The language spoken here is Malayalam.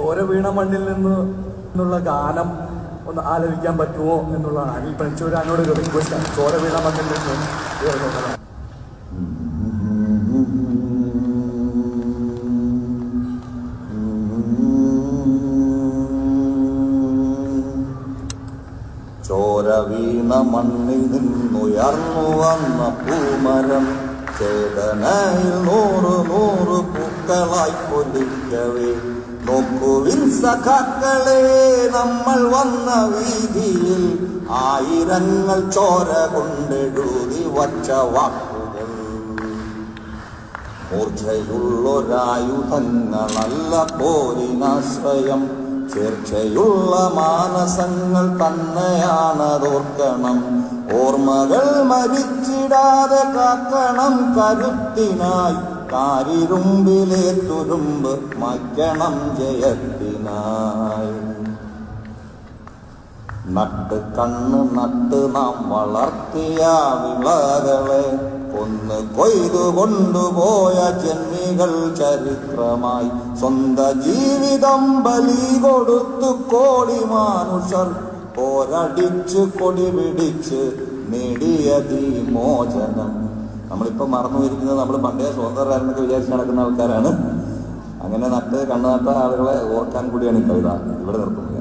ചോര വീണ മണ്ണിൽ നിന്നുള്ള ഗാനം ഒന്ന് ആലപിക്കാൻ പറ്റുമോ എന്നുള്ളതാണ് അനിൽ പനച്ചൂരാനോട് ഒരു റിക്വസ്റ്റാണ്. ചോര വീണ മണ്ണിൽ നിന്ന് എന്നുള്ളതാണ്. ചോര വീണ മണ്ണിൽ നിന്നുയർന്നു വന്ന പൂമരം ചേതനയിൽ 100 പൂക്കളായി പൊലിക്കവേ നോക്കുവിൻ സഖാക്കളെ നമ്മൾ വന്ന വീതിയിൽ ആയിരങ്ങൾ ചോര കൊണ്ടെഴുതി വച്ച വാക്കുകൾ മൂർച്ചയുള്ളൊരായുധങ്ങളല്ല പോരിനാശ്രയം ചേർച്ചയുള്ള മാനസങ്ങൾ തന്നെയാണതോർക്കണം ഓർമ്മകൾ മരിച്ചിടാതെ കാക്കണം കരുത്തിനായി കാരിരുമ്പിലെ തുരുമ്പ് മായ്ക്കണം ജയത്തിനായി നട്ട് കണ്ണ് നട്ട് നാം വളർത്തിയ വിളകളെ ഒന്ന് കൊയ്തു കൊണ്ടുപോയ ജന്മികൾ ചരിത്രമായി സ്വന്ത ജീവിതം ബലി കൊടുത്തു കോടി മാനുഷർ പോരടിച്ച് കൊടി പിടിച്ച് നേടിയതീ മോചനം. നമ്മളിപ്പോൾ മറന്നുപോയിരിക്കുന്നത് നമ്മൾ പണ്ടേ സ്വതന്ത്രരായിരുന്നൊക്കെ വിചാരിച്ച് നടക്കുന്ന ആൾക്കാരാണ്. അങ്ങനെ നട്ട് കണ്ണു നട്ട ആളുകളെ ഓർക്കാൻ കൂടിയാണ് ഈ കവിത. ഇവിടെ നിർത്തുന്നത്.